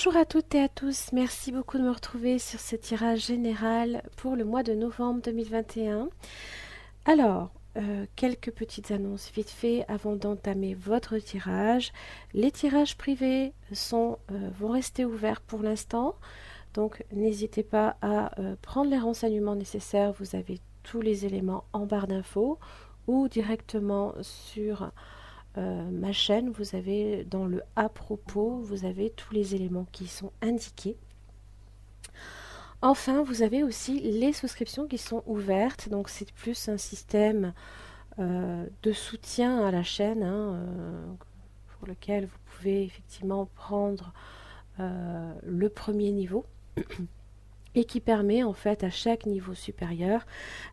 Bonjour à toutes et à tous, merci beaucoup de me retrouver sur ce tirage général pour le mois de novembre 2021. Alors, quelques petites annonces vite fait avant d'entamer votre tirage. Les tirages privés vont rester ouverts pour l'instant, donc n'hésitez pas à prendre les renseignements nécessaires, vous avez tous les éléments en barre d'infos ou directement sur ma chaîne, vous avez dans le à propos, vous avez tous les éléments qui sont indiqués. Enfin, vous avez aussi les souscriptions qui sont ouvertes, donc c'est plus un système de soutien à la chaîne, pour lequel vous pouvez effectivement prendre le premier niveau et qui permet en fait à chaque niveau supérieur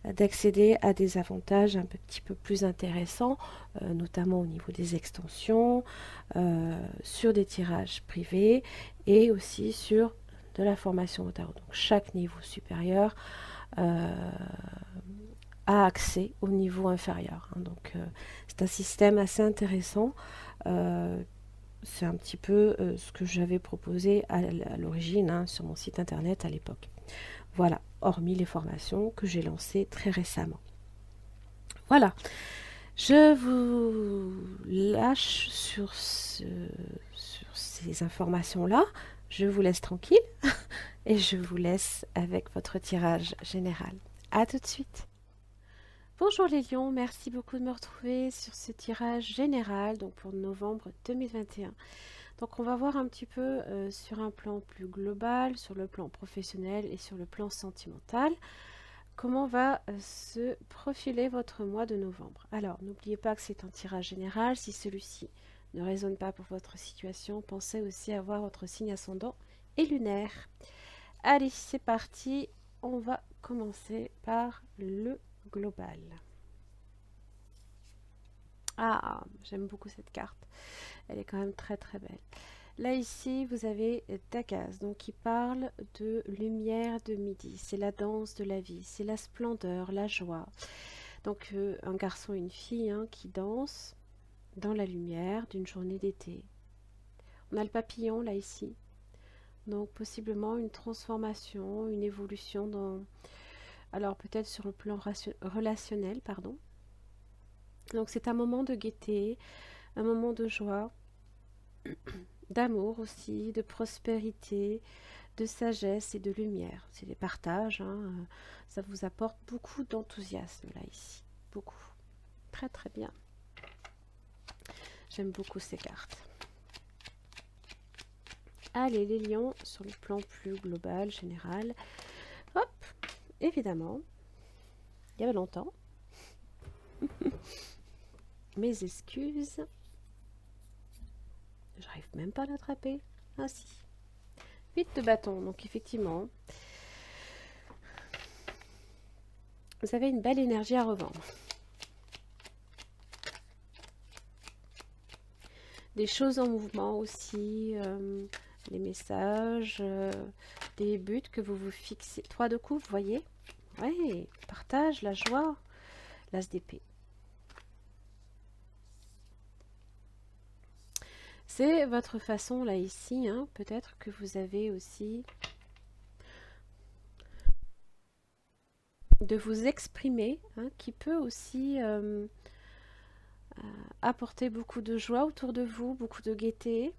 d'accéder à des avantages un petit peu plus intéressants, notamment au niveau des extensions, sur des tirages privés et aussi sur de la formation au tarot. Donc chaque niveau supérieur a accès au niveau inférieur. Donc c'est un système assez intéressant. C'est un petit peu ce que j'avais proposé à l'origine sur mon site internet à l'époque. Voilà, hormis les formations que j'ai lancées très récemment. Voilà, je vous lâche sur ces informations-là. Je vous laisse tranquille et je vous laisse avec votre tirage général. À tout de suite. Bonjour les lions, merci beaucoup de me retrouver sur ce tirage général donc pour novembre 2021. Donc on va voir un petit peu sur un plan plus global, sur le plan professionnel et sur le plan sentimental, comment va se profiler votre mois de novembre. Alors n'oubliez pas que c'est un tirage général, si celui-ci ne résonne pas pour votre situation, pensez aussi à voir votre signe ascendant et lunaire. Allez, c'est parti, on va commencer par le global. Ah, j'aime beaucoup cette carte. Elle est quand même très très belle. Là ici, vous avez Dagaz, donc qui parle de lumière de midi. C'est la danse de la vie, c'est la splendeur, la joie. Donc un garçon et une fille qui dansent dans la lumière d'une journée d'été. On a le papillon là ici. Donc possiblement une transformation, une évolution dans... Alors peut-être sur le plan relationnel, pardon. Donc c'est un moment de gaieté, un moment de joie, d'amour aussi, de prospérité, de sagesse et de lumière. C'est des partages, ça vous apporte beaucoup d'enthousiasme là ici, beaucoup. Très très bien. J'aime beaucoup ces cartes. Allez les lions, sur le plan plus global, général. Hop, évidemment, il y avait longtemps. Mes excuses. J'arrive même pas à l'attraper. Ah si. 8 de bâton, donc effectivement, vous avez une belle énergie à revendre. Des choses en mouvement aussi, les messages, des buts que vous vous fixez. 3 de coupe, vous voyez? Ouais, partage, la joie, l'as d'épée. C'est votre façon là ici, peut-être que vous avez aussi de vous exprimer, qui peut aussi apporter beaucoup de joie autour de vous, beaucoup de gaieté.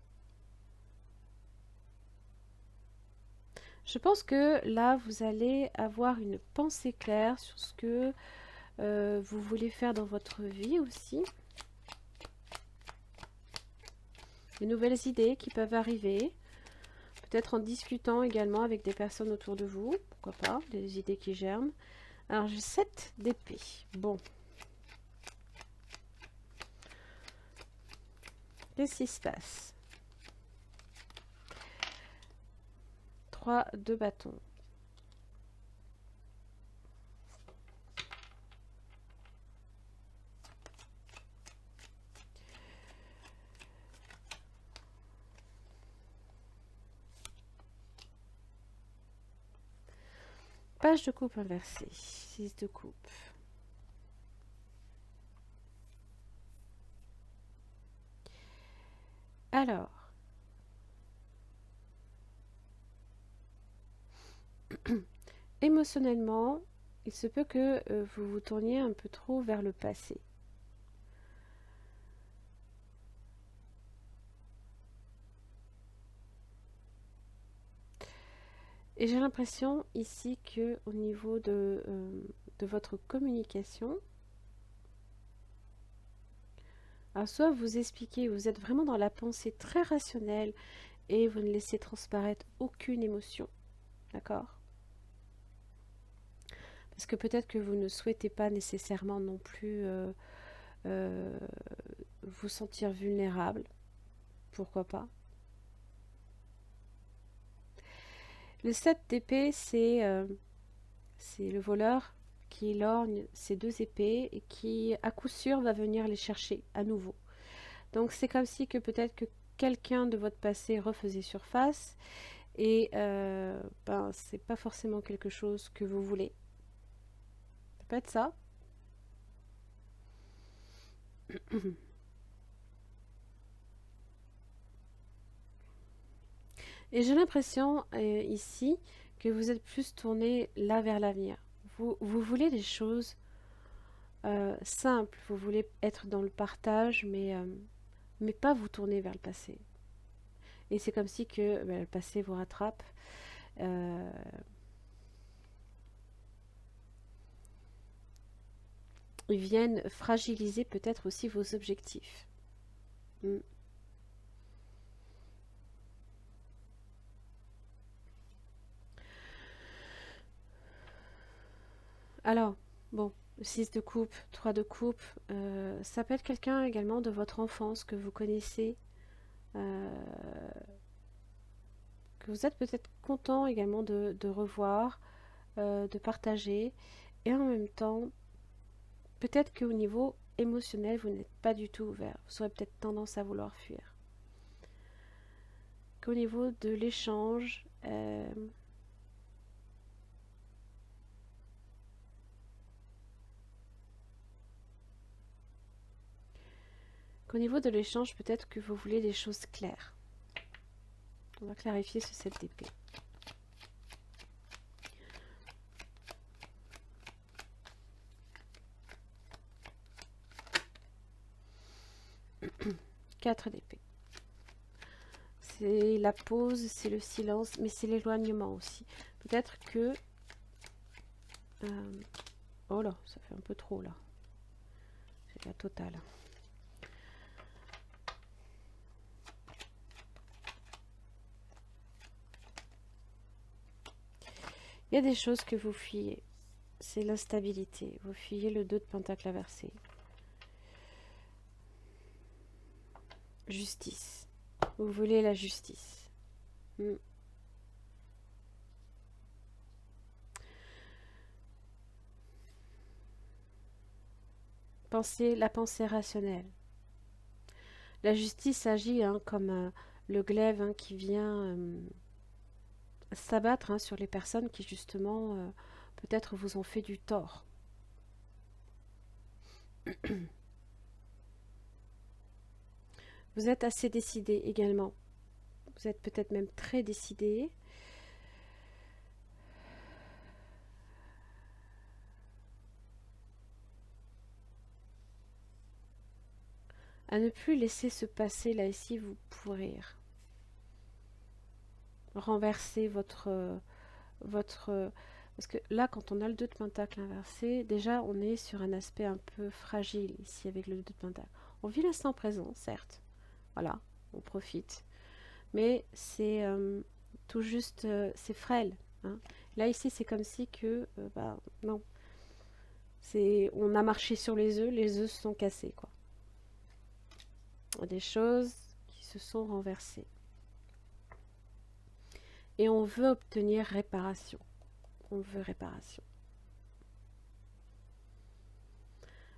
Je pense que là, vous allez avoir une pensée claire sur ce que vous voulez faire dans votre vie aussi. Des nouvelles idées qui peuvent arriver. Peut-être en discutant également avec des personnes autour de vous. Pourquoi pas, des idées qui germent. Alors, j'ai 7 d'épée. Bon. Qu'est-ce qui se passe? 3 de bâton. Page de coupe inversée. 6 de coupe. Alors, Émotionnellement, il se peut que vous vous tourniez un peu trop vers le passé. Et j'ai l'impression ici que au niveau de votre communication, alors soit vous expliquez, vous êtes vraiment dans la pensée très rationnelle et vous ne laissez transparaître aucune émotion, d'accord? Parce que peut-être que vous ne souhaitez pas nécessairement non plus euh, vous sentir vulnérable, pourquoi pas. Le 7 d'épée, c'est le voleur qui lorgne ses deux épées et qui, à coup sûr, va venir les chercher à nouveau. Donc c'est comme si que peut-être que quelqu'un de votre passé refaisait surface et ben, c'est pas forcément quelque chose que vous voulez. Ça peut être ça. Et j'ai l'impression ici que vous êtes plus tourné là vers l'avenir. Vous voulez des choses simples, vous voulez être dans le partage, mais pas vous tourner vers le passé. Et c'est comme si que ben, le passé vous rattrape. Euh, ils viennent fragiliser peut-être aussi vos objectifs. Mm. Alors, bon, 6 de coupe, 3 de coupe, ça peut être quelqu'un également de votre enfance que vous connaissez, euh, que vous êtes peut-être content également de revoir, de partager, et en même temps, peut-être qu'au niveau émotionnel, vous n'êtes pas du tout ouvert, vous aurez peut-être tendance à vouloir fuir. Qu'au niveau de l'échange, peut-être que vous voulez des choses claires. On va clarifier ce 7 d'épée. Quatre d'épée. C'est la pause, c'est le silence, mais c'est l'éloignement aussi. Peut-être que... oh là, ça fait un peu trop là. C'est la totale. Il y a des choses que vous fuyez. C'est l'instabilité. Vous fuyez le 2 de pentacle inversé. Justice. Vous voulez la justice. Hmm. La pensée rationnelle. La justice agit comme le glaive qui vient s'abattre sur les personnes qui justement peut-être vous ont fait du tort. Vous êtes assez décidé également. Vous êtes peut-être même très décidé. À ne plus laisser se passer là ici vous pourrir. Renverser votre parce que là quand on a le 2 de pentacle inversé, déjà on est sur un aspect un peu fragile ici avec le 2 de pentacle. On vit l'instant présent, certes. Voilà, on profite. Mais c'est tout juste, c'est frêle. Hein. Là ici c'est comme si que, bah non, on a marché sur les œufs se sont cassés quoi. Des choses qui se sont renversées. Et on veut obtenir réparation. On veut réparation.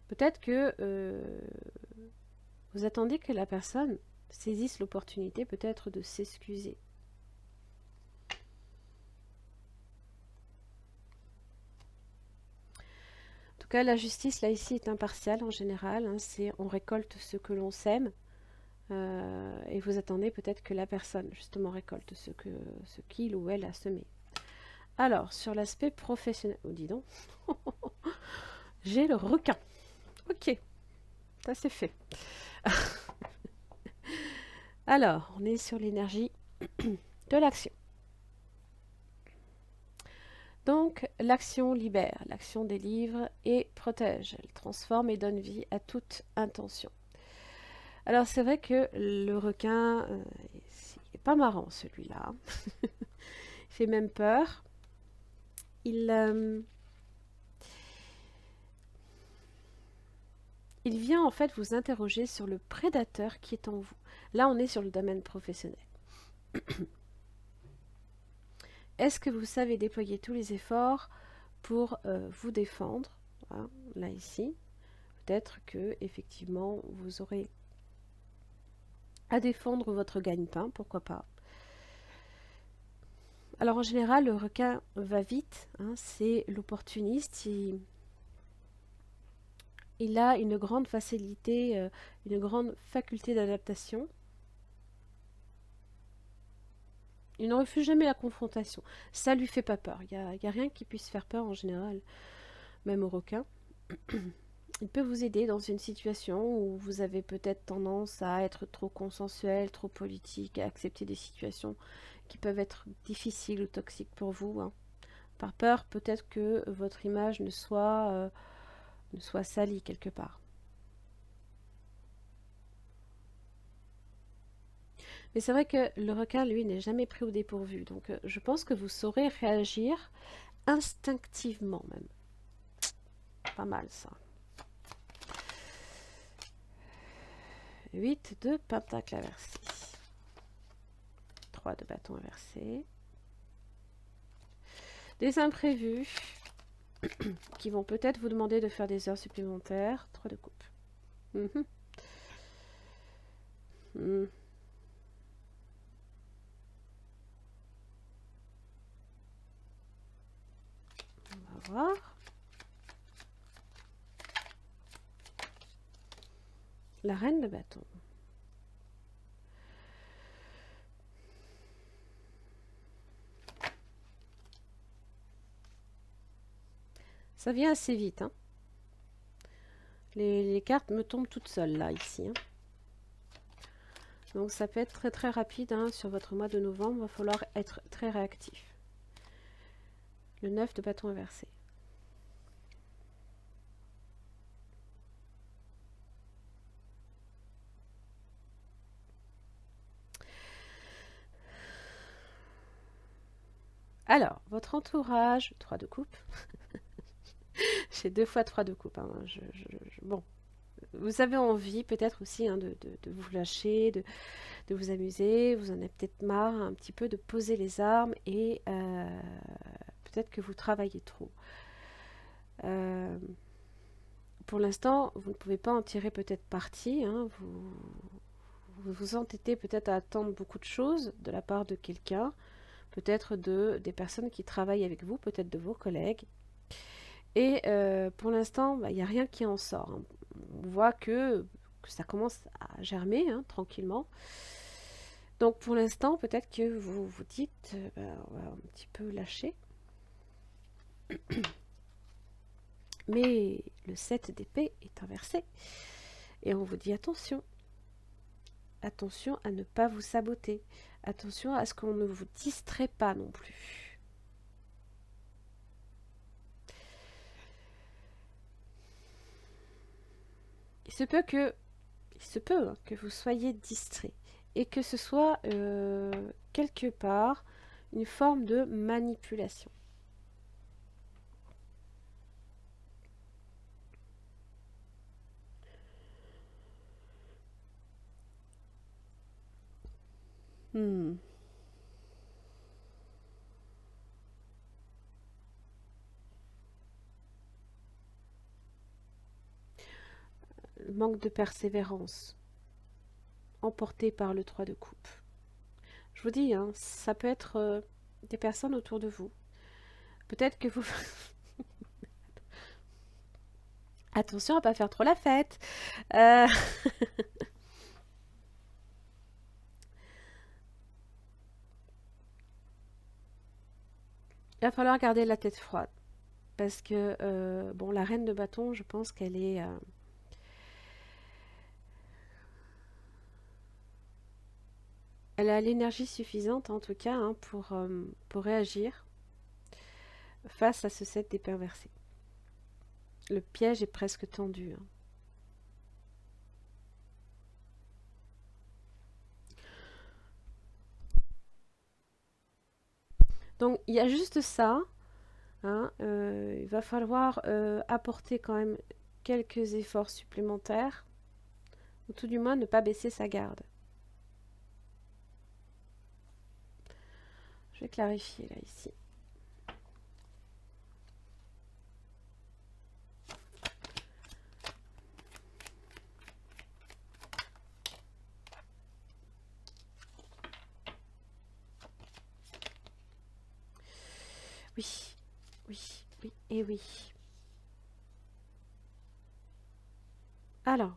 Peut-être que vous attendez que la personne saisisse l'opportunité peut-être de s'excuser. En tout cas, la justice, là, ici, est impartiale en général. Hein, on récolte ce que l'on sème. Et vous attendez peut-être que la personne, justement, récolte ce qu'il ou elle a semé. Alors, sur l'aspect professionnel... Oh, dis donc. J'ai le requin. Ok, ça c'est fait. Alors, on est sur l'énergie de l'action. Donc, l'action libère, l'action délivre et protège. Elle transforme et donne vie à toute intention. Alors, c'est vrai que le requin, il est pas marrant celui-là. Il fait même peur. Il vient en fait vous interroger sur le prédateur qui est en vous. Là, on est sur le domaine professionnel. Est-ce que vous savez déployer tous les efforts pour vous défendre? Voilà, là, ici. Peut-être que effectivement vous aurez à défendre votre gagne-pain, pourquoi pas. Alors en général, le requin va vite, hein, c'est l'opportuniste. Il a une grande facilité, une grande faculté d'adaptation. Il ne refuse jamais la confrontation. Ça lui fait pas peur. Il y a rien qui puisse faire peur en général, même au requin. Il peut vous aider dans une situation où vous avez peut-être tendance à être trop consensuel, trop politique, à accepter des situations qui peuvent être difficiles ou toxiques pour vous, hein. Par peur peut-être que votre image ne soit salie quelque part. Mais c'est vrai que le requin, lui, n'est jamais pris au dépourvu. Donc je pense que vous saurez réagir instinctivement même. Pas mal ça. 8 de pentacle inversé. 3 de bâton inversé. Des imprévus qui vont peut-être vous demander de faire des heures supplémentaires. 3 de coupe. On va voir. La reine de bâton. Ça vient assez vite, hein. Les cartes me tombent toutes seules là, ici, hein. Donc ça peut être très très rapide, hein, sur votre mois de novembre. Il va falloir être très réactif. Le 9 de bâton inversé. Alors, votre entourage, 3 de coupe. J'ai 2 fois 3 de coupe, hein. Bon, vous avez envie peut-être aussi, hein, de vous lâcher, de vous amuser. Vous en avez peut-être marre un petit peu de poser les armes et peut-être que vous travaillez trop. Pour l'instant, vous ne pouvez pas en tirer peut-être parti, hein. Vous vous entêtez peut-être à attendre beaucoup de choses de la part de quelqu'un, peut-être des personnes qui travaillent avec vous, peut-être de vos collègues. Et pour l'instant, il n'y a rien qui en sort, hein. On voit que ça commence à germer, hein, tranquillement. Donc pour l'instant, peut-être que vous vous dites, on va un petit peu lâcher. Mais le 7 d'épée est inversé. Et on vous dit attention. Attention à ne pas vous saboter. Attention à ce qu'on ne vous distrait pas non plus. Il se peut hein, que vous soyez distrait et que ce soit quelque part une forme de manipulation. Le manque de persévérance, emporté par le 3 de coupe. Je vous dis, hein, ça peut être des personnes autour de vous. Peut-être que vous... Attention à pas faire trop la fête. Il va falloir garder la tête froide. Parce que, bon, la reine de bâton, je pense qu'elle est... elle a l'énergie suffisante, en tout cas, hein, pour réagir face à ce 7 d'épée inversé. Le piège est presque tendu, hein. Donc, il y a juste ça, hein, il va falloir apporter quand même quelques efforts supplémentaires, ou tout du moins ne pas baisser sa garde. Je vais clarifier là, ici. Oui, oui, oui et oui. Alors,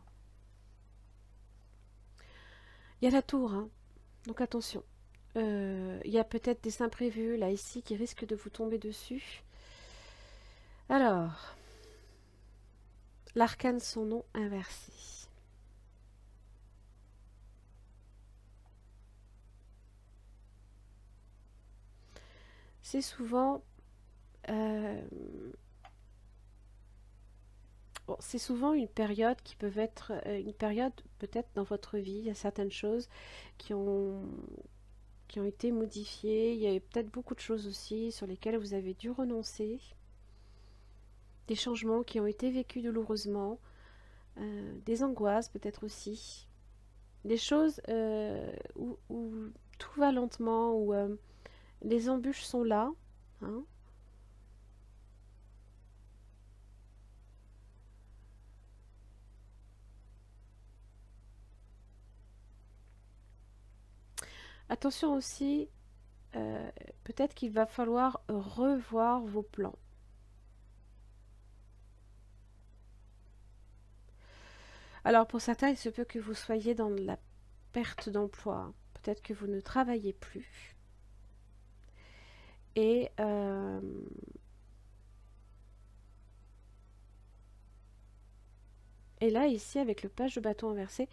il y a la tour, hein, donc attention. Il y a peut-être des imprévus là ici qui risquent de vous tomber dessus. Alors, l'arcane son nom inversé. C'est souvent bon, c'est souvent une période qui peut être une période peut-être dans votre vie. Il y a certaines choses qui ont été modifiées. Il y a peut-être beaucoup de choses aussi sur lesquelles vous avez dû renoncer. Des changements qui ont été vécus douloureusement. Des angoisses peut-être aussi. Des choses où tout va lentement, où les embûches sont là. Hein. Attention aussi, peut-être qu'il va falloir revoir vos plans. Alors pour certains, il se peut que vous soyez dans la perte d'emploi. Peut-être que vous ne travaillez plus. Et là, ici, avec le page de bâton inversé,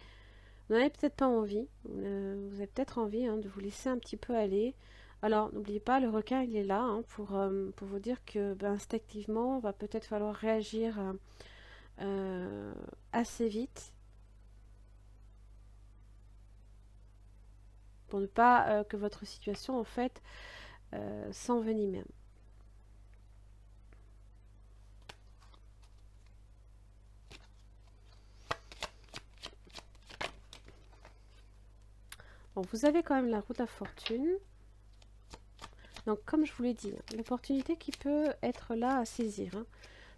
vous n'avez peut-être pas envie. Vous avez peut-être envie hein, de vous laisser un petit peu aller. Alors, n'oubliez pas, le requin, il est là hein, pour vous dire que ben, instinctivement, va peut-être falloir réagir assez vite pour ne pas que votre situation, en fait, s'envenime. Bon, vous avez quand même la roue de la fortune. Donc, comme je vous l'ai dit, l'opportunité qui peut être là à saisir. Hein.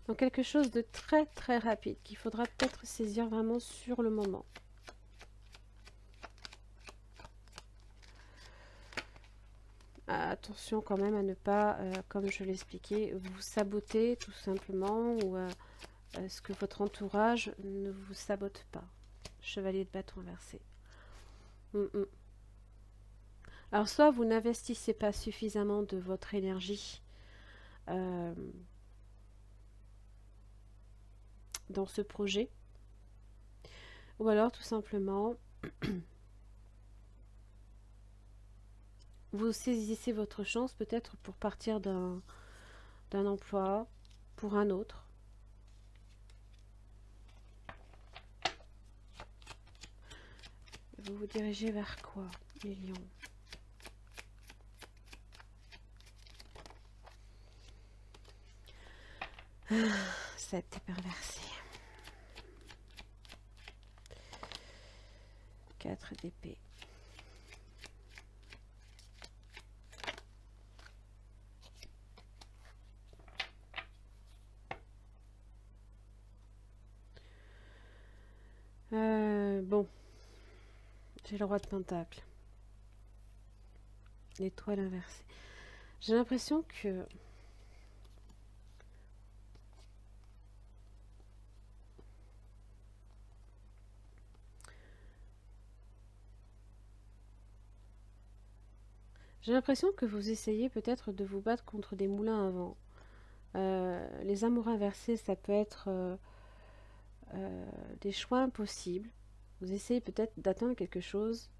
Donc, quelque chose de très très rapide qu'il faudra peut-être saisir vraiment sur le moment. Attention quand même à ne pas, comme je l'expliquais, vous saboter tout simplement ou ce que votre entourage ne vous sabote pas. Chevalier de bâton inversé. Alors, soit vous n'investissez pas suffisamment de votre énergie dans ce projet, ou alors tout simplement vous saisissez votre chance peut-être pour partir d'un emploi pour un autre. Vous vous dirigez vers quoi, les lions? Cette perversée. 4 d'épée. Bon, j'ai le roi de pentacle. L'étoile inversée. J'ai l'impression que J'ai l'impression que vous essayez peut-être de vous battre contre des moulins à vent. Les amours inversés, ça peut être des choix impossibles. Vous essayez peut-être d'atteindre quelque chose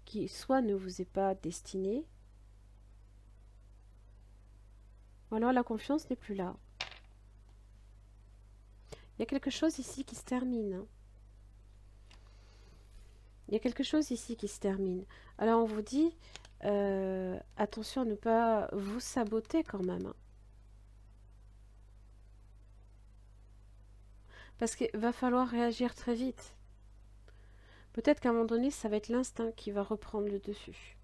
qui soit ne vous est pas destiné, ou alors la confiance n'est plus là. Il y a quelque chose ici qui se termine, hein. Il y a quelque chose ici qui se termine. Alors on vous dit, attention à ne pas vous saboter quand même, hein. Parce qu'il va falloir réagir très vite. Peut-être qu'à un moment donné, ça va être l'instinct qui va reprendre le dessus.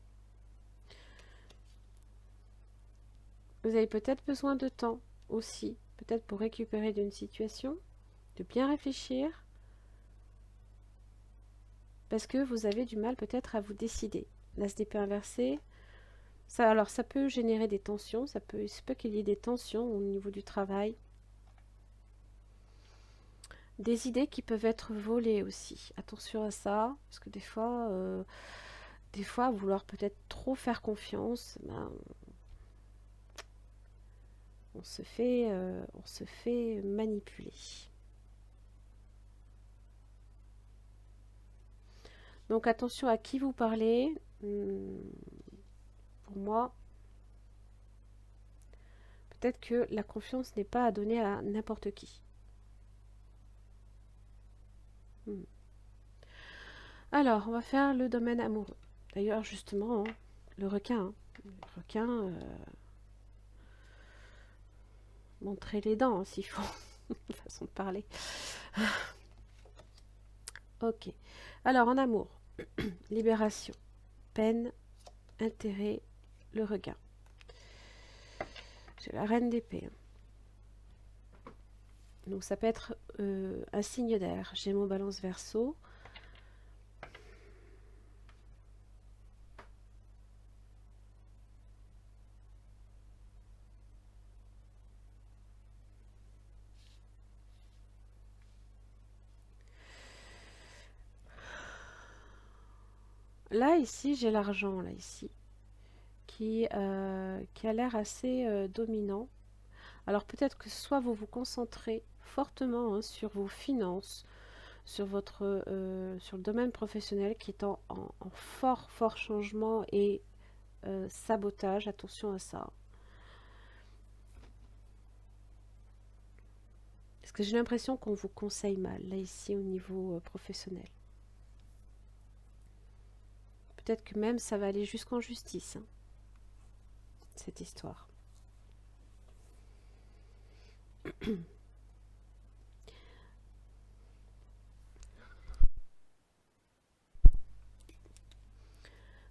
Vous avez peut-être besoin de temps aussi, peut-être pour récupérer d'une situation, de bien réfléchir, parce que vous avez du mal peut-être à vous décider. L'as d'épée inversée, ça, alors ça peut générer des tensions, il se peut qu'il y ait des tensions au niveau du travail. Des idées qui peuvent être volées aussi. Attention à ça, parce que des fois vouloir peut-être trop faire confiance, ben, on se fait manipuler. Donc attention à qui vous parlez. Pour moi, peut-être que la confiance n'est pas à donner à n'importe qui. Alors, on va faire le domaine amoureux. D'ailleurs, justement, hein, le requin. Hein. Le requin, montrer les dents, hein, s'il faut. Façon de parler. Ok. Alors, en amour, libération, peine, intérêt, le regain. J'ai la reine d'épée. Hein. Donc, ça peut être un signe d'air. Gémeaux, balance, verseau. Là, ici, j'ai l'argent, là, ici, qui a l'air assez dominant. Alors peut-être que soit vous vous concentrez fortement hein, sur vos finances, sur sur le domaine professionnel qui est en fort changement et sabotage. Attention à ça. Parce que j'ai l'impression qu'on vous conseille mal, là ici au niveau professionnel. Peut-être que même ça va aller jusqu'en justice, hein, cette histoire.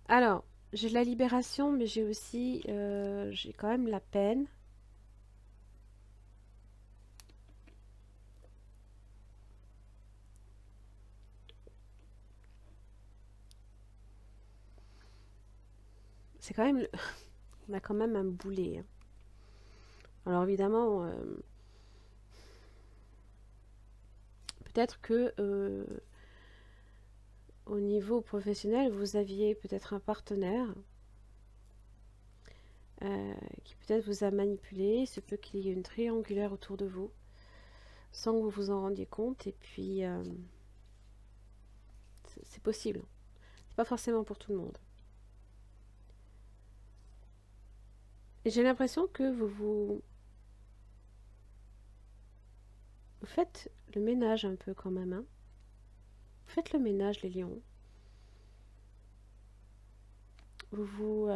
Alors, j'ai la libération, mais j'ai aussi, j'ai quand même la peine. C'est quand même, on a quand même un boulet. Hein. Alors évidemment, peut-être que au niveau professionnel, vous aviez peut-être un partenaire qui peut-être vous a manipulé. Il se peut qu'il y ait une triangulaire autour de vous sans que vous vous en rendiez compte. Et puis, c'est possible. C'est pas forcément pour tout le monde. Et j'ai l'impression que vous faites le ménage un peu quand même. Hein. Faites le ménage, les lions. Vous vous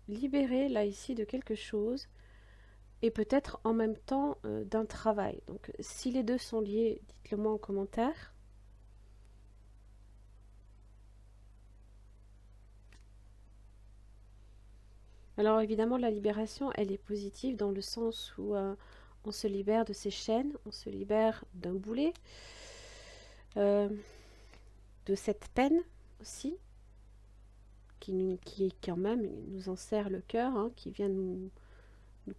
libérez là ici de quelque chose et peut-être en même temps d'un travail. Donc si les deux sont liés, dites-le moi en commentaire. Alors évidemment la libération elle est positive dans le sens où on se libère de ses chaînes, on se libère d'un boulet, de cette peine aussi, qui quand même nous enserre le cœur, hein, qui vient nous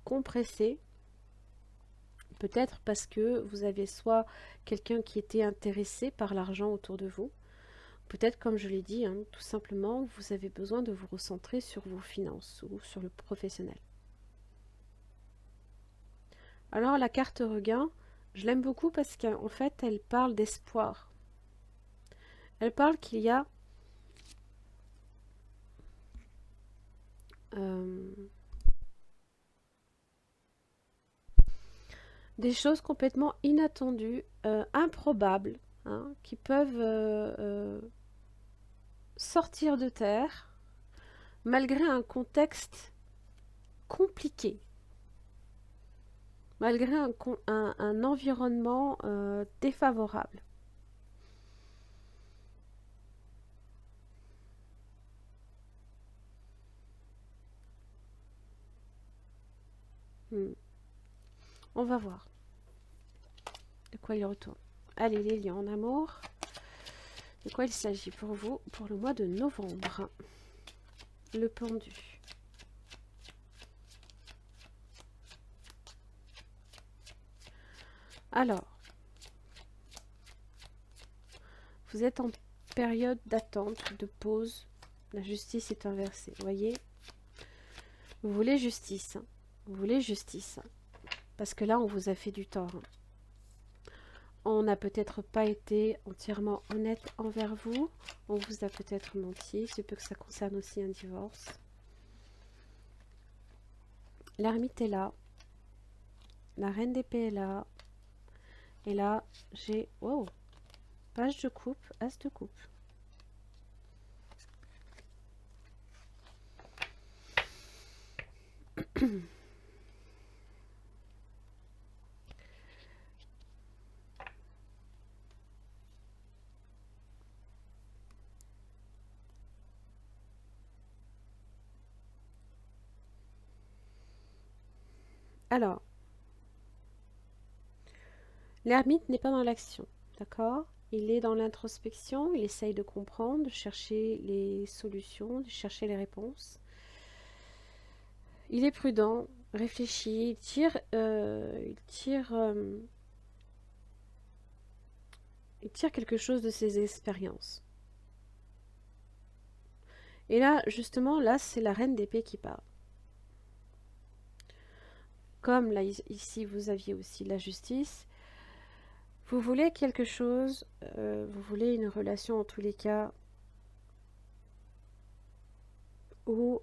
compresser. Peut-être parce que vous avez soit quelqu'un qui était intéressé par l'argent autour de vous, Peut-être, comme je l'ai dit, hein, tout simplement, vous avez besoin de vous recentrer sur vos finances ou sur le professionnel. Alors, la carte regain, je l'aime beaucoup parce qu'en fait, elle parle d'espoir. Elle parle qu'il y a des choses complètement inattendues, improbables, hein, qui peuvent sortir de terre malgré un contexte compliqué, malgré un environnement défavorable. On va voir de quoi il retourne. Allez les lions en amour, de quoi il s'agit pour vous pour le mois de novembre? Le pendu. Alors, vous êtes en période d'attente, de pause. La justice est inversée, vous voyez? Vous voulez justice, hein. Vous voulez justice. Parce que là, on vous a fait du tort. On n'a peut-être pas été entièrement honnête envers vous. On vous a peut-être menti. C'est peut que ça concerne aussi un divorce. L'ermite est là. La reine d'épée est là. Et là, j'ai... Wow! Page de coupe, as de coupe. Alors, l'ermite n'est pas dans l'action, d'accord? Il est dans l'introspection, il essaye de comprendre, de chercher les solutions, de chercher les réponses. Il est prudent, réfléchit, il tire quelque chose de ses expériences. Et là, justement, là, c'est la reine d'épée qui parle. Comme là, ici, vous aviez aussi la justice. Vous voulez quelque chose, vous voulez une relation en tous les cas où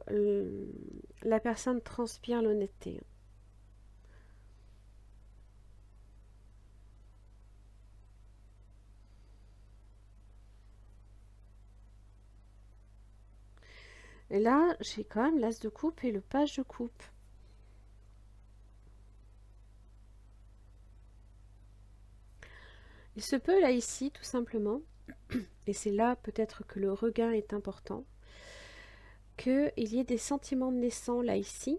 la personne transpire l'honnêteté. Et là, j'ai quand même l'as de coupe et le page de coupe. Il se peut là ici, tout simplement, et c'est là peut-être que le regain est important, qu'il y ait des sentiments naissants là ici,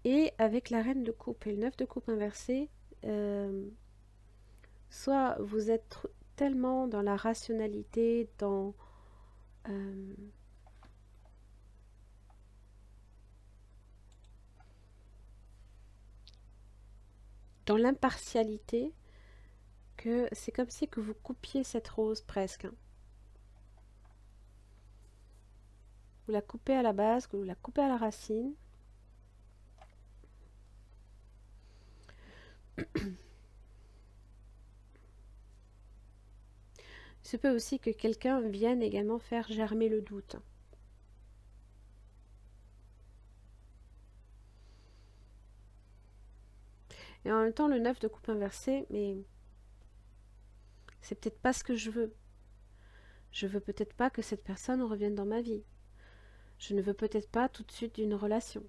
et avec la reine de coupe et le 9 de coupe inversé, soit vous êtes tellement dans la rationalité, dans l'impartialité, que c'est comme si que vous coupiez cette rose presque. Hein. Vous la coupez à la base, vous la coupez à la racine. Il se peut aussi que quelqu'un vienne également faire germer le doute. Et en même temps, le 9 de coupe inversé, mais c'est peut-être pas ce que je veux. Je veux peut-être pas que cette personne revienne dans ma vie. Je ne veux peut-être pas tout de suite d'une relation.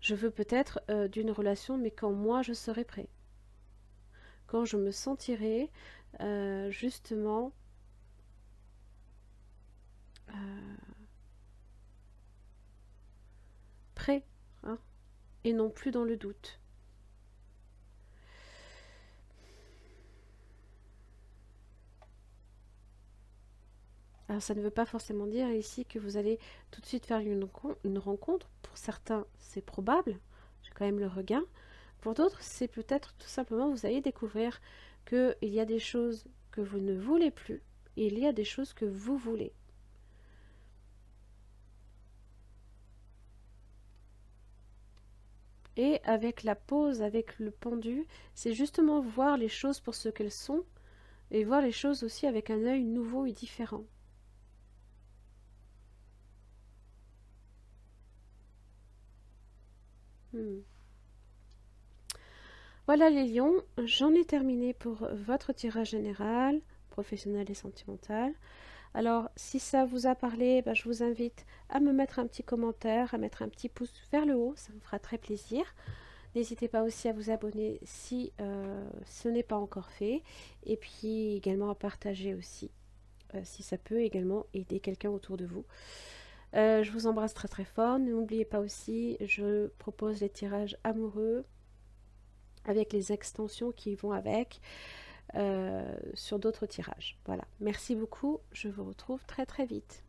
Je veux peut-être d'une relation, mais quand moi je serai prêt. Quand je me sentirai justement prêt, hein, et non plus dans le doute. Alors ça ne veut pas forcément dire ici que vous allez tout de suite faire une rencontre. Pour certains, c'est probable. J'ai quand même le regain. Pour d'autres, c'est peut-être tout simplement vous allez découvrir qu'il y a des choses que vous ne voulez plus et lire des choses que vous voulez. Et avec la pause, avec le pendu, c'est justement voir les choses pour ce qu'elles sont et voir les choses aussi avec un œil nouveau et différent. Voilà les lions, j'en ai terminé pour votre tirage général, professionnel et sentimental. Alors, si ça vous a parlé, je vous invite à me mettre un petit commentaire, à mettre un petit pouce vers le haut, ça me fera très plaisir. N'hésitez pas aussi à vous abonner si ce n'est pas encore fait. Et puis également à partager aussi, si ça peut également aider quelqu'un autour de vous. Je vous embrasse très très fort. N'oubliez pas aussi, je propose les tirages amoureux avec les extensions qui vont avec sur d'autres tirages. Voilà. Merci beaucoup. Je vous retrouve très très vite.